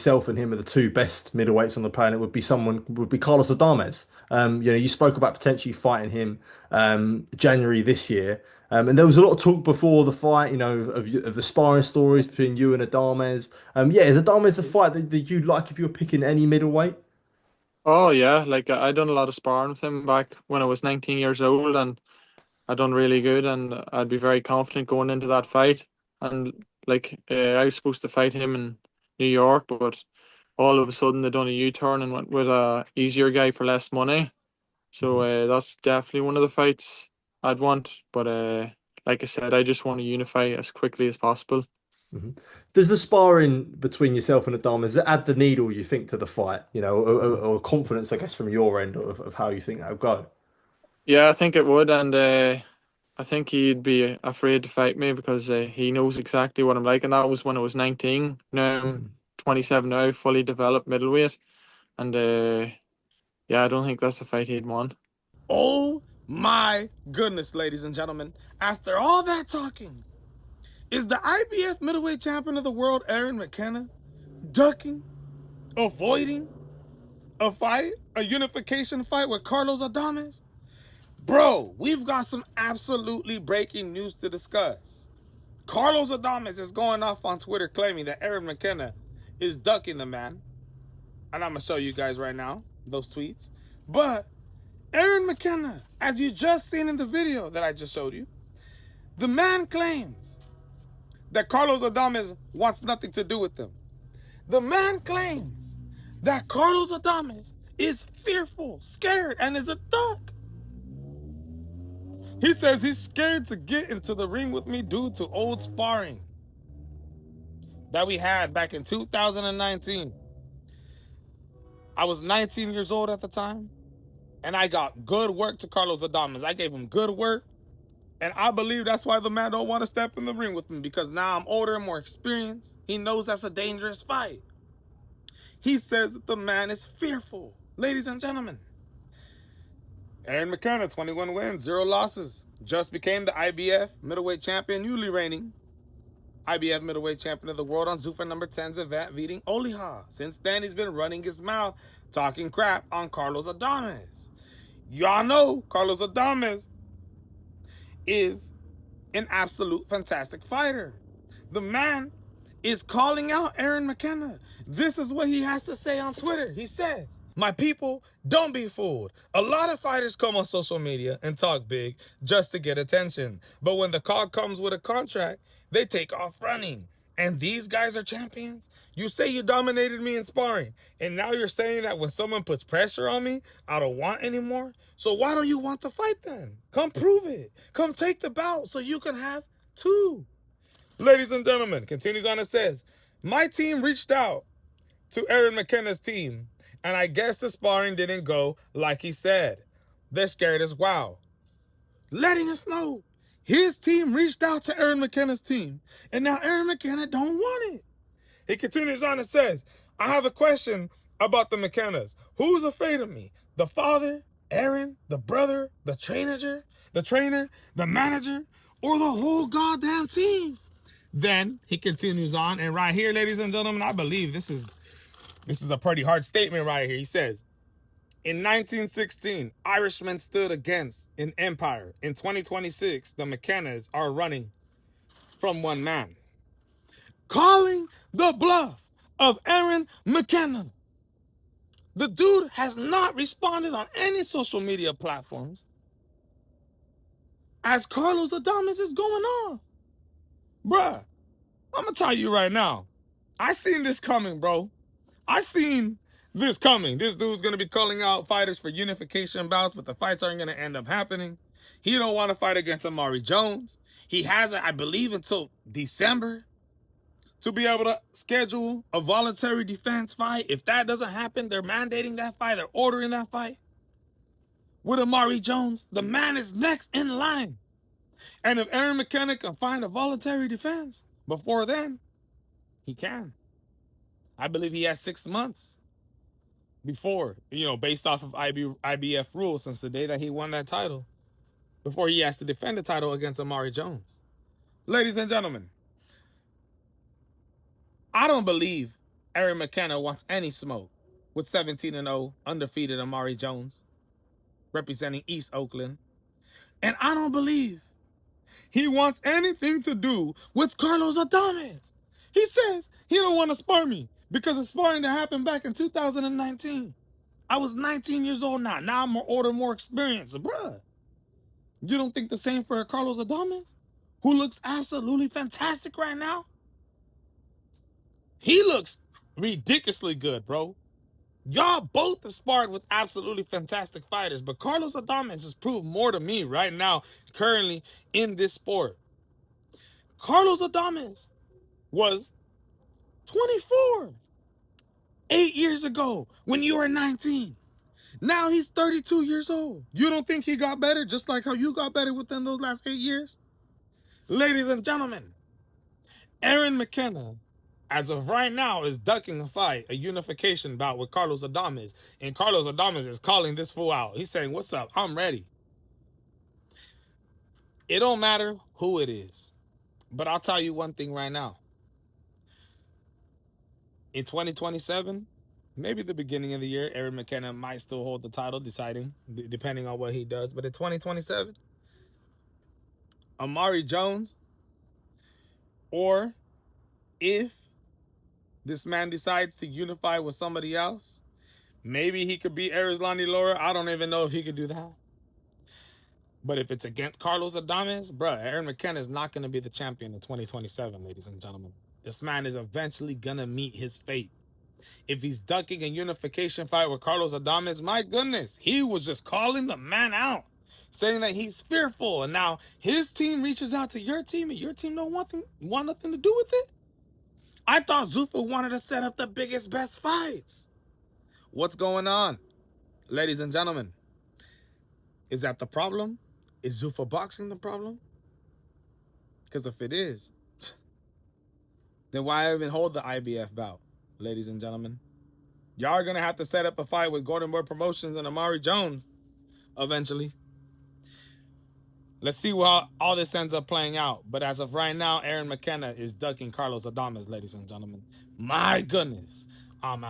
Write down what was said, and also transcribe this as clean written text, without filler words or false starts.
yourself and him are the two best middleweights on the planet would be Carlos Adames. You spoke about potentially fighting him January this year. And there was a lot of talk before the fight, of the sparring stories between you and Adames. Yeah, is Adames the fight that you'd like if you were picking any middleweight? Oh yeah, like I done a lot of sparring with him back when I was 19 years old, and I done really good, and I'd be very confident going into that fight. And I was supposed to fight him in New York, but all of a sudden they done a U-turn and went with a easier guy for less money. So that's definitely one of the fights I'd want. But like I said, I just want to unify as quickly as possible. Mhm. Does the sparring between yourself and Adam, does it add the needle, you think, to the fight? Or confidence, I guess, from your end of how you think that'll go? Yeah, I think it would, and I think he'd be afraid to fight me because he knows exactly what I'm like, and that was when I was 19. Now I'm 27 now, fully developed middleweight, and yeah, I don't think that's a fight he'd want. Oh my goodness, ladies and gentlemen. After all that talking, is the IBF middleweight champion of the world, Aaron Mckenna, ducking, avoiding a fight, a unification fight with Carlos Adames? Bro, we've got some absolutely breaking news to discuss. Carlos Adames is going off on Twitter claiming that Aaron Mckenna is ducking the man. And I'm going to show you guys right now those tweets. But Aaron Mckenna, as you just seen in the video that I just showed you, the man claims that Carlos Adames wants nothing to do with them. The man claims that Carlos Adames is fearful, scared, and is a duck. He says he's scared to get into the ring with me due to old sparring that we had back in 2019. I was 19 years old at the time, and I got good work to Carlos Adames. I gave him good work, and I believe that's why the man don't want to step in the ring with me, because now I'm older and more experienced. He knows that's a dangerous fight. He says that the man is fearful. Ladies and gentlemen, Aaron Mckenna, 21 wins, 0 losses. Just became the IBF middleweight champion, newly reigning IBF middleweight champion of the world on Zuffa number 10's event, beating Oliha. Since then, he's been running his mouth, talking crap on Carlos Adames. Y'all know Carlos Adames is an absolute fantastic fighter. The man is calling out Aaron Mckenna. This is what he has to say on Twitter. He says, "My people, don't be fooled. A lot of fighters come on social media and talk big just to get attention. But when the call comes with a contract, they take off running. And these guys are champions? You say you dominated me in sparring, and now you're saying that when someone puts pressure on me, I don't want anymore? So why don't you want the fight then? Come prove it. Come take the bout so you can have two." Ladies and gentlemen, continues on and says, "My team reached out to Aaron Mckenna's team, and I guess the sparring didn't go like he said. They're scared as wow." Letting us know his team reached out to Aaron Mckenna's team, and now Aaron McKenna don't want it. He continues on and says, "I have a question about the McKennas. Who's afraid of me? The father, Aaron, the brother, the trainer, the manager, or the whole goddamn team?" Then he continues on, and right here, ladies and gentlemen, I believe this is a pretty hard statement right here. He says, "In 1916, Irishmen stood against an empire. In 2026, the McKennas are running from one man." Calling the bluff of Aaron Mckenna. The dude has not responded on any social media platforms as Carlos Adames is going off. Bruh, I'm going to tell you right now, I seen this coming, bro. I seen this coming. This dude's going to be calling out fighters for unification bouts, but the fights aren't going to end up happening. He don't want to fight against Amari Jones. He has, I believe, until December to be able to schedule a voluntary defense fight. If that doesn't happen, they're mandating that fight. They're ordering that fight with Amari Jones. The man is next in line. And if Aaron Mckenna can find a voluntary defense before then, he can. I believe he has 6 months before, based off of IBF rules since the day that he won that title, before he has to defend the title against Amari Jones. Ladies and gentlemen, I don't believe Aaron McKenna wants any smoke with 17-0, undefeated Amari Jones, representing East Oakland. And I don't believe he wants anything to do with Carlos Adames. He says he don't want to spar me because of sparring that happened back in 2019. I was 19 years old now. Now I'm more older, more experienced. Bruh, you don't think the same for Carlos Adames, who looks absolutely fantastic right now? He looks ridiculously good, bro. Y'all both have sparred with absolutely fantastic fighters, but Carlos Adames has proved more to me right now, currently in this sport. Carlos Adames was 24 8 years ago when you were 19. Now he's 32 years old. You don't think he got better just like how you got better within those last 8 years? Ladies and gentlemen, Aaron McKenna, as of right now, is ducking a fight, a unification bout with Carlos Adames. And Carlos Adames is calling this fool out. He's saying, what's up? I'm ready. It don't matter who it is. But I'll tell you one thing right now. In 2027, maybe the beginning of the year, Aaron McKenna might still hold the title, depending on what he does. But in 2027, Amari Jones, or if this man decides to unify with somebody else, maybe he could beat Erislandy Lara. I don't even know if he could do that. But if it's against Carlos Adames, bruh, Aaron McKenna is not going to be the champion in 2027, ladies and gentlemen. This man is eventually going to meet his fate. If he's ducking a unification fight with Carlos Adames, my goodness, he was just calling the man out, saying that he's fearful. And now his team reaches out to your team, and your team don't want nothing to do with it? I thought Zuffa wanted to set up the biggest, best fights. What's going on, ladies and gentlemen? Is that the problem? Is Zuffa Boxing the problem? Because if it is, then why even hold the IBF bout, ladies and gentlemen? Y'all are going to have to set up a fight with Gordon Boy Promotions and Amari Jones eventually. Let's see how all this ends up playing out. But as of right now, Aaron McKenna is ducking Carlos Adames, ladies and gentlemen. My goodness. I'm out.